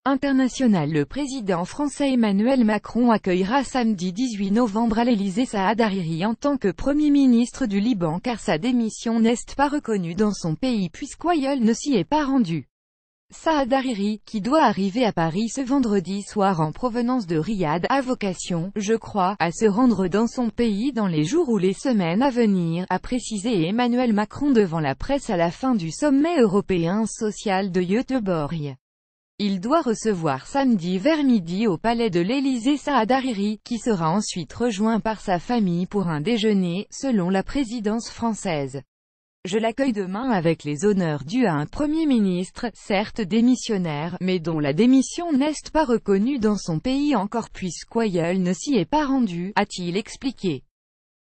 International. Le président français Emmanuel Macron accueillera samedi 18 novembre à l'Élysée Saad Hariri en tant que Premier ministre du Liban car sa démission n'est pas reconnue dans son pays puisqu'Oyol ne s'y est pas rendu. Saad Hariri, qui doit arriver à Paris ce vendredi soir en provenance de Riyad, a vocation, je crois, à se rendre dans son pays dans les jours ou les semaines à venir, a précisé Emmanuel Macron devant la presse à la fin du sommet européen social de Göteborg. Il doit recevoir samedi vers midi au palais de l'Élysée Saad Hariri, qui sera ensuite rejoint par sa famille pour un déjeuner, selon la présidence française. Je l'accueille demain avec les honneurs dus à un Premier ministre, certes démissionnaire, mais dont la démission n'est pas reconnue dans son pays encore puisqu'Oyol ne s'y est pas rendu, a-t-il expliqué.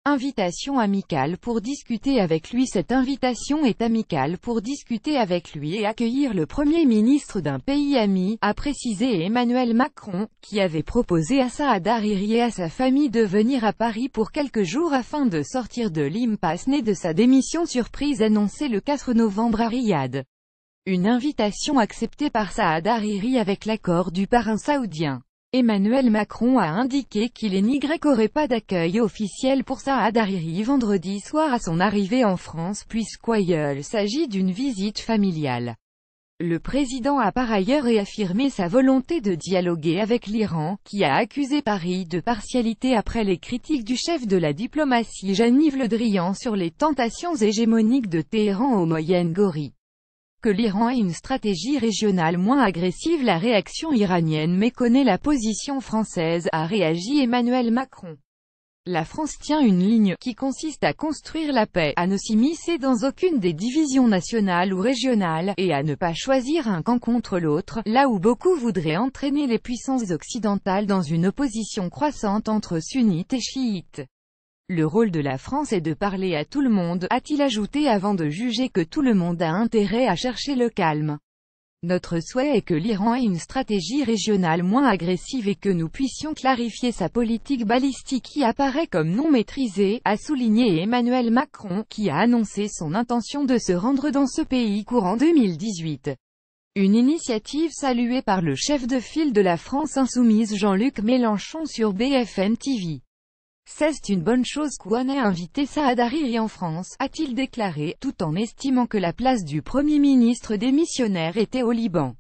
Invitation amicale pour discuter avec lui. Cette invitation est amicale pour discuter avec lui et accueillir le Premier ministre d'un pays ami, a précisé Emmanuel Macron, qui avait proposé à Saad Hariri et à sa famille de venir à Paris pour quelques jours afin de sortir de l'impasse née de sa démission surprise annoncée le 4 novembre à Riyad. Une invitation acceptée par Saad Hariri avec l'accord du parrain saoudien. Emmanuel Macron a indiqué qu'il et n'y aurait pas d'accueil officiel pour Saad Hariri vendredi soir à son arrivée en France puisqu'Oyol s'agit d'une visite familiale. Le président a par ailleurs réaffirmé sa volonté de dialoguer avec l'Iran, qui a accusé Paris de partialité après les critiques du chef de la diplomatie Jean-Yves Le Drian sur les tentations hégémoniques de Téhéran au Moyen-Orient. Que l'Iran ait une stratégie régionale moins agressive. La réaction iranienne méconnaît la position française, a réagi Emmanuel Macron. La France tient une ligne, qui consiste à construire la paix, à ne s'immiscer dans aucune des divisions nationales ou régionales, et à ne pas choisir un camp contre l'autre, là où beaucoup voudraient entraîner les puissances occidentales dans une opposition croissante entre sunnites et chiites. Le rôle de la France est de parler à tout le monde, a-t-il ajouté avant de juger que tout le monde a intérêt à chercher le calme. Notre souhait est que l'Iran ait une stratégie régionale moins agressive et que nous puissions clarifier sa politique balistique qui apparaît comme non maîtrisée, a souligné Emmanuel Macron, qui a annoncé son intention de se rendre dans ce pays courant 2018. Une initiative saluée par le chef de file de la France insoumise Jean-Luc Mélenchon sur BFM TV. C'est une bonne chose qu'on ait invité Saad Hariri en France, a-t-il déclaré, tout en estimant que la place du Premier ministre démissionnaire était au Liban.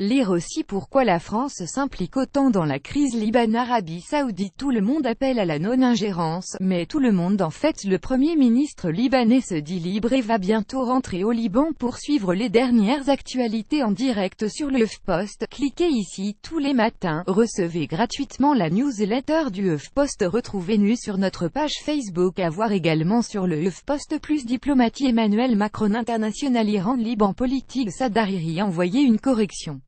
Lire aussi pourquoi la France s'implique autant dans la crise Liban-Arabie Saoudite. Tout le monde appelle à la non-ingérence, mais tout le monde en fait. Le Premier ministre libanais se dit libre et va bientôt rentrer au Liban pour suivre les dernières actualités en direct sur le HuffPost. Cliquez ici tous les matins, recevez gratuitement la newsletter du HuffPost. Retrouvez-nous sur notre page Facebook, à voir également sur le HuffPost. Plus diplomatie. Emmanuel Macron International Iran Liban politique. Saad Hariri envoyé une correction.